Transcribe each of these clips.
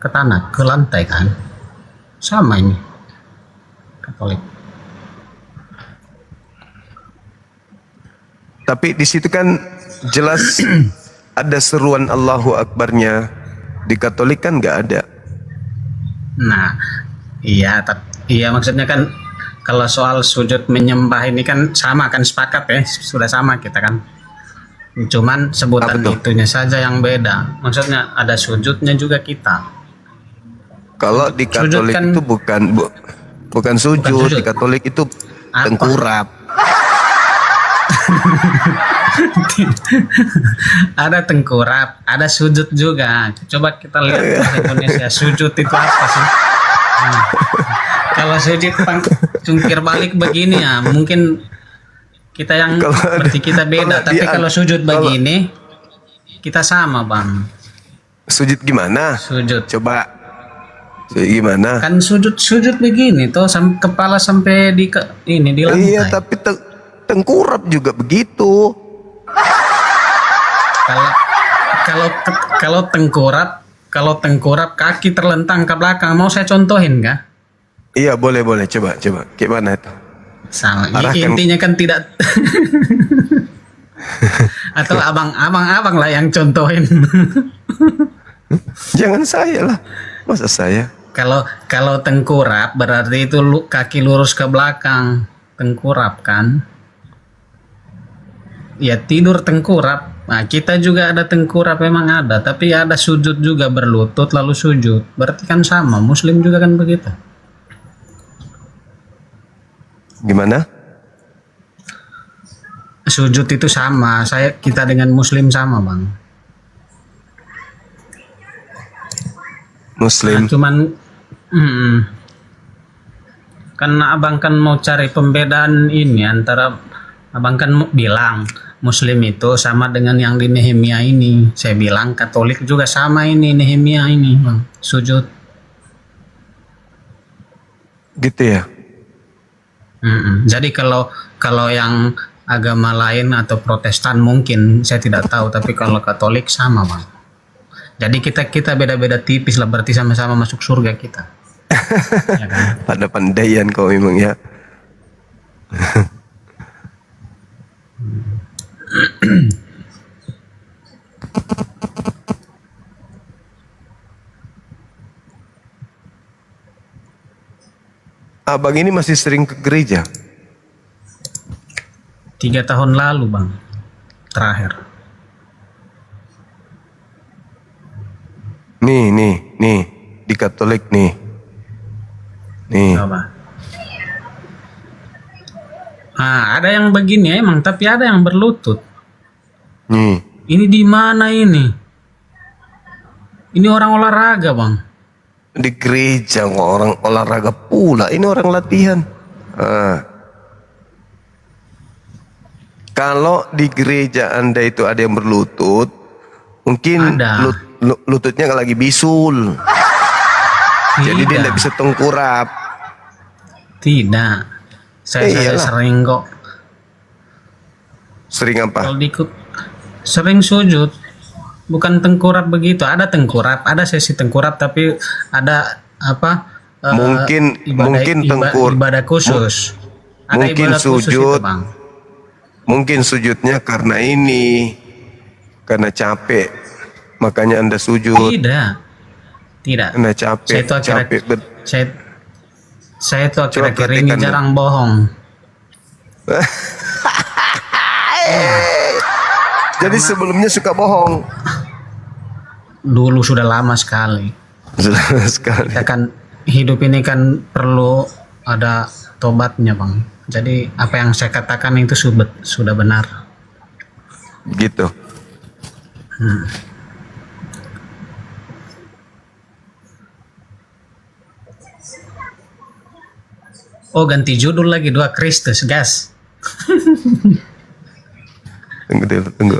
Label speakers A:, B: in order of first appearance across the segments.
A: ke tanah, ke lantai kan. Sama ini Katolik.
B: Tapi di situ kan jelas ada seruan Allahu Akbarnya. Di Katolik kan nggak ada.
A: Nah, iya, iya maksudnya kan kalau soal sujud menyembah ini kan sama kan, sepakat ya, sudah sama kita kan. Cuman sebutan
B: Apa tuh?
A: itunya saja yang beda. Maksudnya ada sujudnya juga kita.
B: Kalau di
A: Sujud
B: Katolik
A: kan
B: itu bukan
A: bukan
B: sujud. Di
A: sujud.
B: Katolik itu
A: Apa?
B: tengkurap.
A: Ada tengkurap, ada sujud juga. Coba kita lihat bahasa Indonesia. Sujud itu apa sih? Hmm. Kalau sujud cungkir balik begini ya, mungkin kita yang
B: Kalau ada-
A: seperti kita beda.
B: kalau
A: Tapi
B: dia-
A: kalau sujud
B: kalau-
A: begini, kita sama bang.
B: Sujud gimana?
A: Sujud.
B: Coba. Sujud gimana?
A: Kan sujud begini tuh, kepala sampai ini di lantai.
B: Iya, tapi tengkurap juga begitu.
A: Kalau kalau kalau tengkurap kaki terlentang ke belakang, mau saya contohin kah?
B: Iya, boleh. Coba. Gimana itu?
A: Sama.
B: Arahkan.
A: Intinya kan tidak. Atau abang lah yang contohin.
B: Jangan saya lah. Masa saya?
A: Kalau tengkurap berarti itu kaki lurus ke belakang, tengkurap kan? Ya tidur tengkurap. Nah, kita juga ada tengkurap, memang ada, tapi ada sujud juga, berlutut lalu sujud. Berarti kan sama, Muslim juga kan begitu.
B: Gimana?
A: Sujud itu sama, kita dengan Muslim sama, Bang.
B: Muslim.
A: Nah, cuman karena abang kan mau cari pembedaan ini antara, abang kan bilang Muslim itu sama dengan yang di Nehemia ini. Saya bilang Katolik juga sama ini Nehemia ini, bang, sujud.
B: Gitu ya?
A: Jadi kalau yang agama lain atau Protestan mungkin saya tidak tahu, tapi kalau Katolik sama, bang. Jadi kita beda-beda tipis lah, berarti sama-sama masuk surga kita. Ya kan?
B: Pada pandaian kau memang ya. Abang ini masih sering ke gereja?
A: 3 tahun lalu, bang, terakhir.
B: Nih, di Katolik nih. Nih.
A: Coba. Ada yang begini emang, tapi ada yang berlutut.
B: Nih.
A: Ini di mana ini? Ini orang olahraga, bang.
B: Di gereja orang olahraga pula. Ini orang latihan. Kalau di gereja Anda itu ada yang berlutut, mungkin
A: Ada.
B: lututnya lagi bisul. Jadi dia tidak bisa tengkurap.
A: Tidak. Saya
B: Iyalah.
A: sering kok.
B: Sering apa?
A: Kalau sering sujud. Bukan tengkurap begitu. Ada tengkurap, ada sesi tengkurap, tapi ada apa?
B: Mungkin
A: ibadah khusus. Ada
B: mungkin
A: ibadah khusus
B: sujud.
A: itu, bang.
B: Mungkin sujudnya karena ini, karena capek, makanya Anda sujud.
A: Tidak.
B: Karena capek,
A: Saya itu akhir-akhir ini
B: praktekkan,
A: jarang bohong.
B: Jadi sebelumnya suka bohong.
A: Dulu sudah lama sekali.
B: Sudah sekali.
A: Ya kan, hidup ini kan perlu ada tobatnya, bang. Jadi apa yang saya katakan itu sudah benar.
B: Gitu.
A: Oh, ganti judul lagi, 2 Kristus, gas.
B: Tunggu.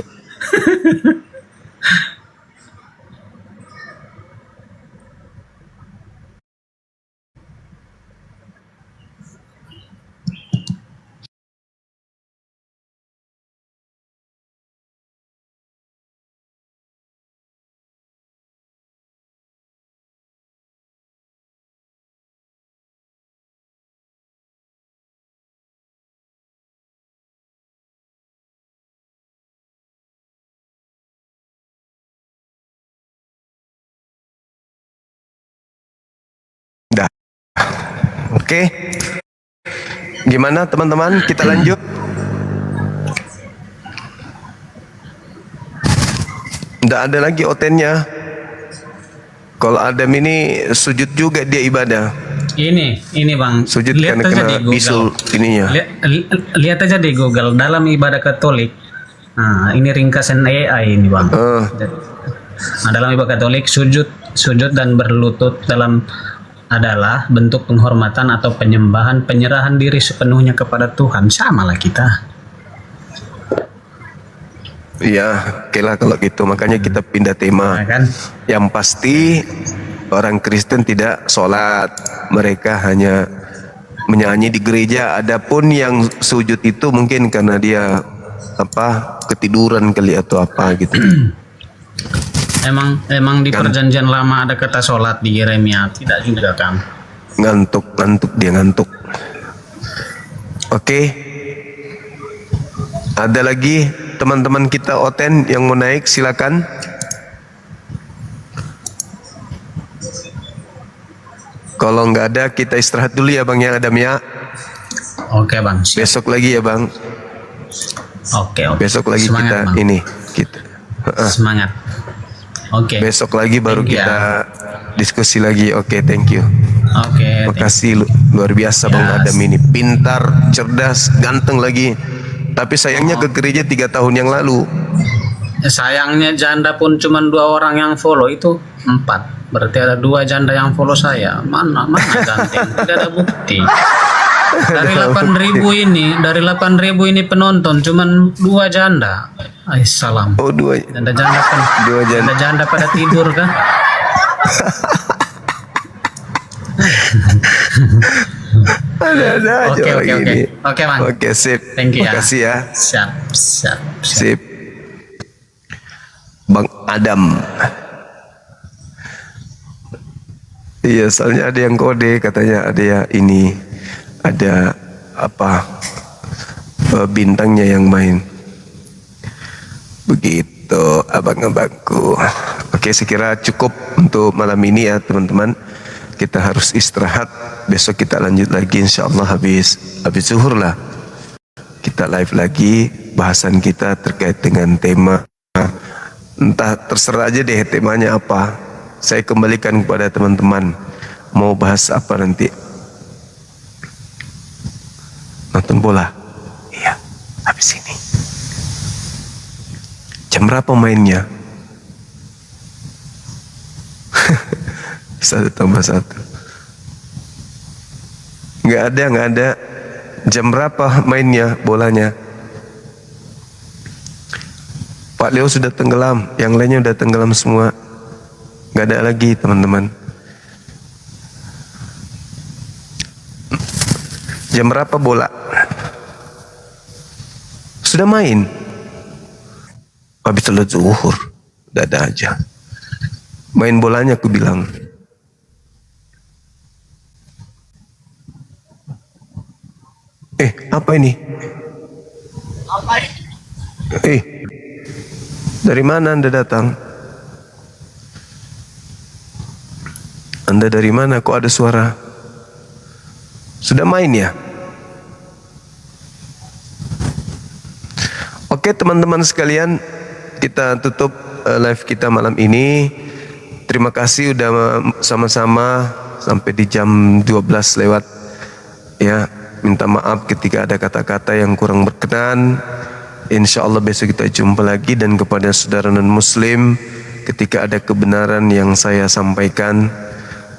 B: Oke. Gimana teman-teman? Kita lanjut. Tidak ada lagi otennya. Kalau Adam ini sujud juga dia ibadah.
A: Ini Bang,
B: Sujud
A: lihat
B: karena
A: aja
B: kena
A: di Google.
B: bisul ininya.
A: Lihat aja di Google dalam ibadah Katolik. Nah, ini ringkasan AI ini Bang. Nah, dalam ibadah Katolik sujud dan berlutut adalah bentuk penghormatan atau penyerahan diri sepenuhnya kepada Tuhan. Sama lah kita.
B: Iya, oke lah kalau gitu. Makanya kita pindah tema.
A: Nah, kan?
B: Yang pasti orang Kristen tidak sholat, mereka hanya menyanyi di gereja. Adapun yang sujud itu mungkin karena dia ketiduran kali atau apa gitu.
A: Emang di perjanjian lama ada kata sholat di Yeremia, tidak juga kan?
B: Ngantuk dia ngantuk. Oke. Ada lagi teman-teman kita Oten yang mau naik, silakan. Kalau nggak ada kita istirahat dulu ya Bang ya Adam ya.
A: Oke Bang. Siap.
B: Besok lagi ya Bang.
A: Oke.
B: Besok lagi
A: Semangat,
B: kita
A: Bang. Semangat. Oke.
B: Besok lagi baru
A: Thank you,
B: kita diskusi lagi. Oke, thank you.
A: Oke.
B: Makasih luar biasa Bang Adam ini, pintar, cerdas, ganteng lagi. Tapi sayangnya ke gereja 3 tahun yang lalu.
A: Sayangnya janda pun cuma 2 orang yang follow, itu 4. Berarti ada 2 janda yang follow saya. Mana ganteng? Tidak ada bukti. Dari 8.000 ini penonton cuman 2 janda. Salam.
B: Oh 2
A: Janda kan.
B: 2 janda.
A: Janda pada tidur kan?
B: Ada aja
A: Oke.
B: ini.
A: Oke, Bang.
B: Oke, sip.
A: Thank you ya.
B: Makasih ya.
A: Siap.
B: Sip. Bang Adam. Iya, soalnya ada yang kode katanya ada ya ini. Ada bintangnya yang main. Begitu abang-abangku. Oke, sekira cukup untuk malam ini ya teman-teman. Kita harus istirahat. Besok kita lanjut lagi insyaallah habis zuhur lah. Kita live lagi, bahasan kita terkait dengan tema. Entah, terserah aja deh temanya apa. Saya kembalikan kepada teman-teman. Mau bahas apa nanti? Nonton bola? Iya, habis ini. Jam berapa mainnya? 1+1. Nggak ada. Jam berapa mainnya bolanya? Pak Leo sudah tenggelam, yang lainnya udah tenggelam semua. Nggak ada lagi teman-teman. Jam berapa bola? Sudah main. Habis sholat zuhur, udah ada aja. Main bolanya aku bilang. Apa ini? Dari mana Anda datang? Anda dari mana? Kok ada suara? Sudah main ya? Oke teman-teman sekalian, kita tutup live kita malam ini. Terima kasih udah sama-sama sampai di jam 12 lewat. Ya, minta maaf ketika ada kata-kata yang kurang berkenan. Insya Allah besok kita jumpa lagi. Dan kepada saudara non-muslim, ketika ada kebenaran yang saya sampaikan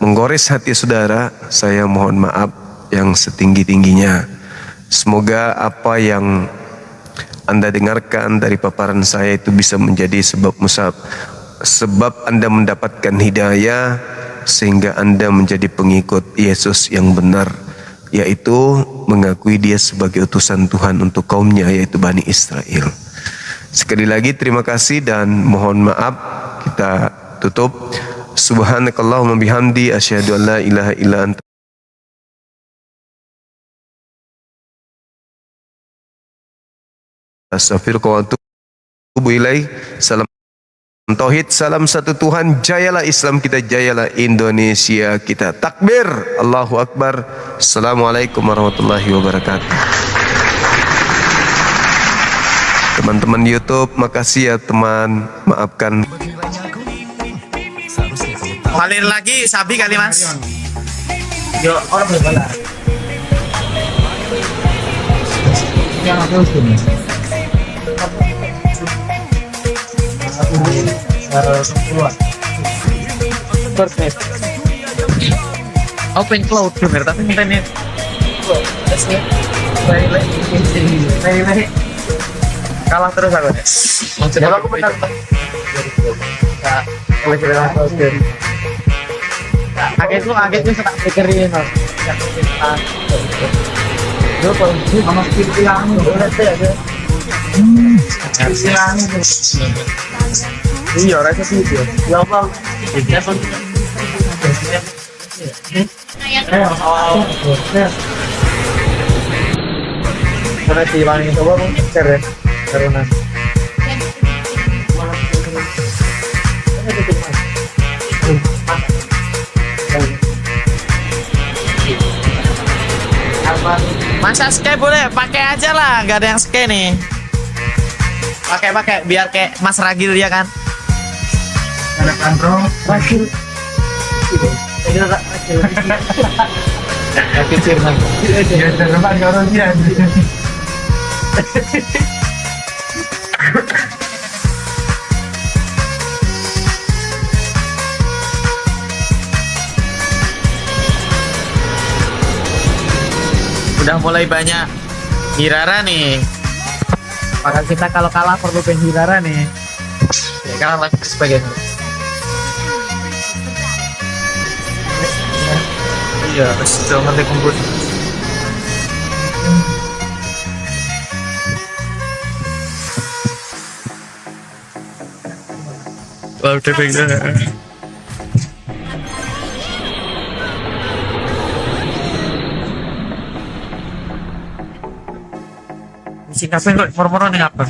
B: menggores hati saudara, saya mohon maaf yang setinggi-tingginya. Semoga apa yang Anda dengarkan dari paparan saya itu bisa menjadi sebab Anda mendapatkan hidayah, sehingga Anda menjadi pengikut Yesus yang benar, yaitu mengakui dia sebagai utusan Tuhan untuk kaumnya, yaitu Bani Israel. Sekali lagi terima kasih dan mohon maaf. Kita tutup. Subhanakallahumma bihamdi asyhadu an la ilaha illa anta astaghfiruka wa atubu ilaik. Salam Tauhid, salam satu Tuhan, jayalah Islam kita, jayalah Indonesia kita. Takbir, Allahu Akbar. Assalamualaikum warahmatullahi wabarakatuh. Teman-teman YouTube, makasih ya teman, maafkan.
C: Ngalir lagi sabi kali mas.
A: Yo, orang berbola. Yang aku sini.
C: Open cloud bener tapi internet. Kalah terus aku. Maksudnya aku benar. Aget itu tak pikirin.
A: Sama pikiran
C: Iya, rasa sih itu.
A: ya apa?
C: Karena di bang itu bang cer ya, karunan. Masa sky boleh pakai aja lah, nggak ada yang sky nih. Pakai biar kayak Mas Ragil ya kan.
A: Ada kontrol.
C: Ragil. Kecil lagi.
A: Ya terbang orang dia.
C: Udah mulai banyak Hirara nih. Maka kita kalau kalah perlu Hirara nih. Ya karena lagi sebagainya. Iya, jangan dikumpul. Wow, tepeng dah. Si kafe kok moro-moro nih apa?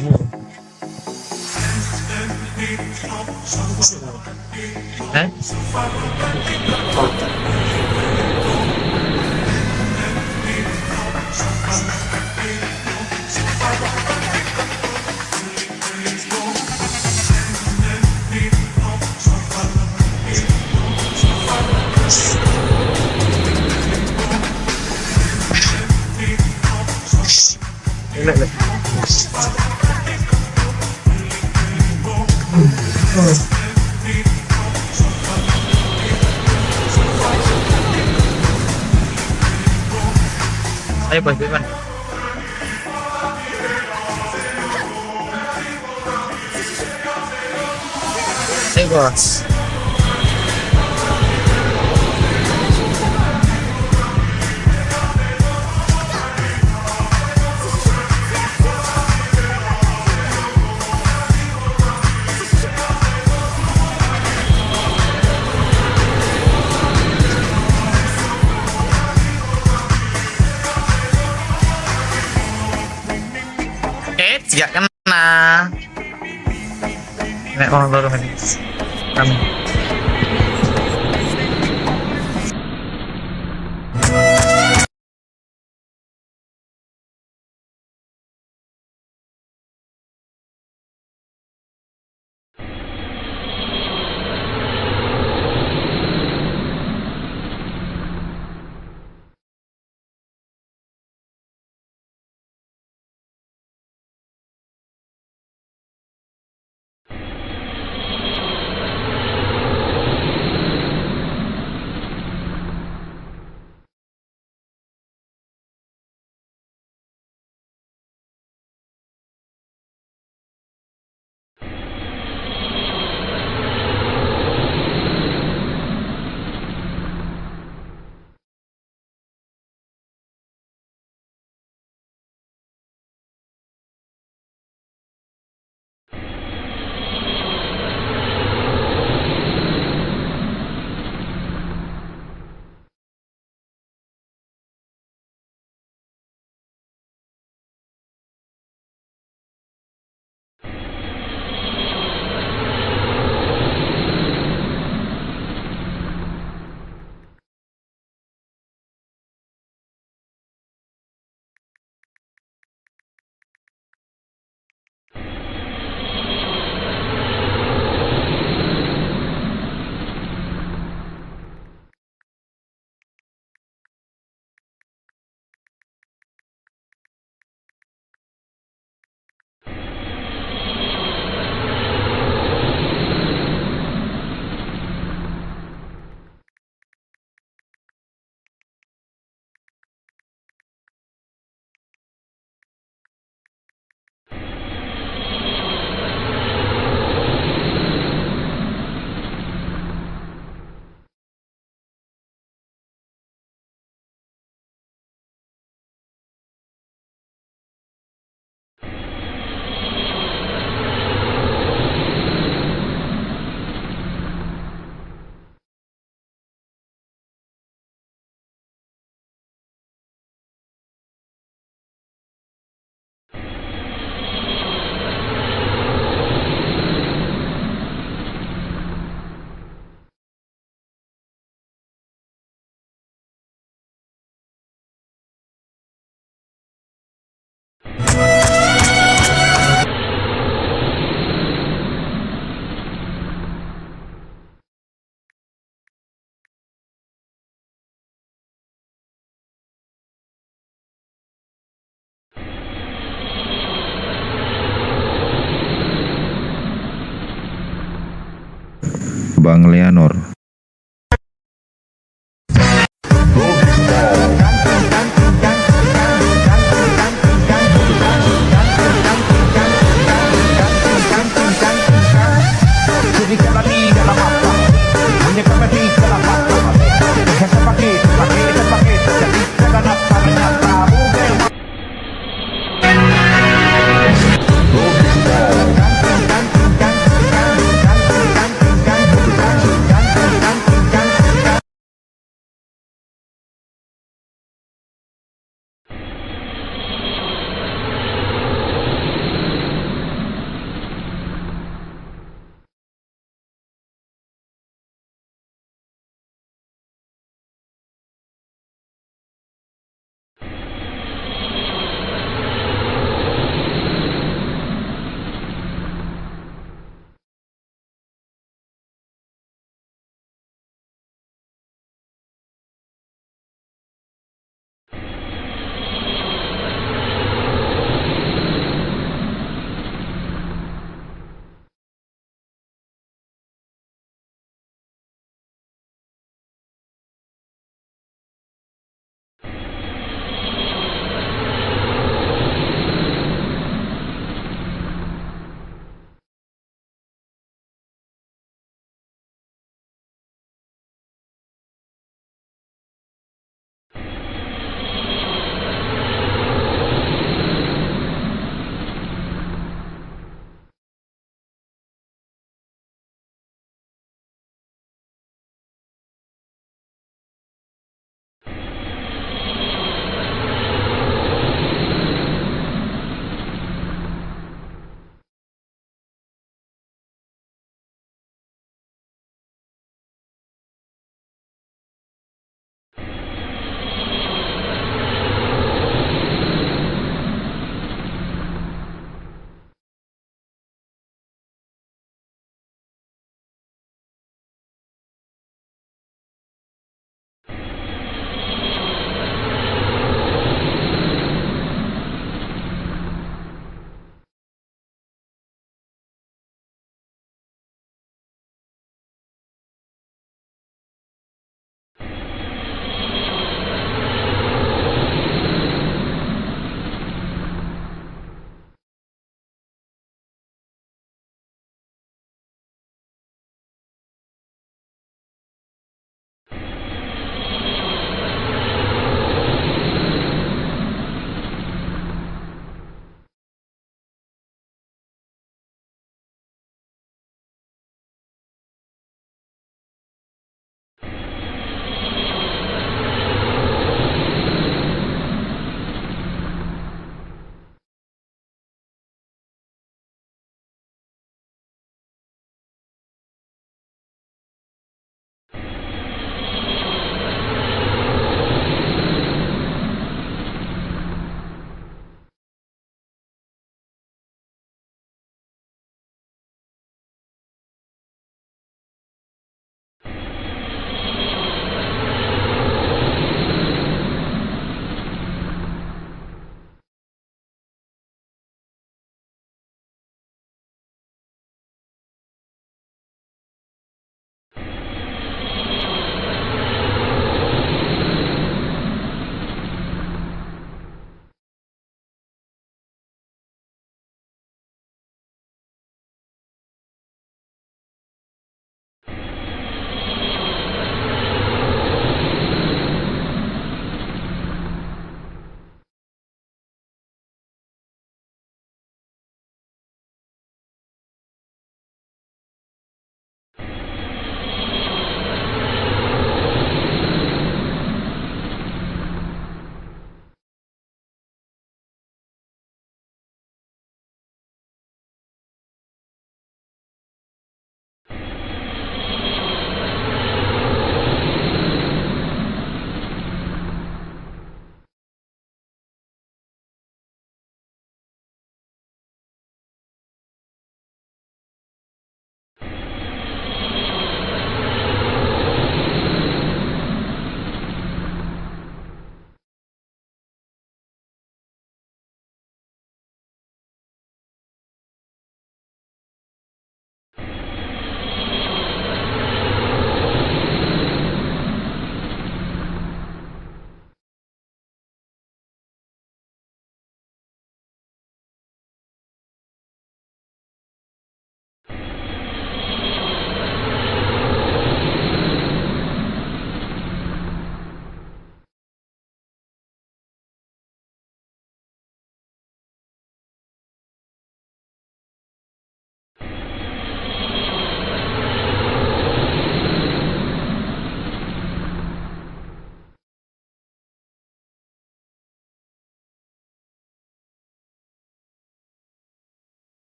C: Eh? Ayo bos, Biman. Ayo bos. Tidak kena. Nek orang loro ini. Kami.
D: Bang Leonor.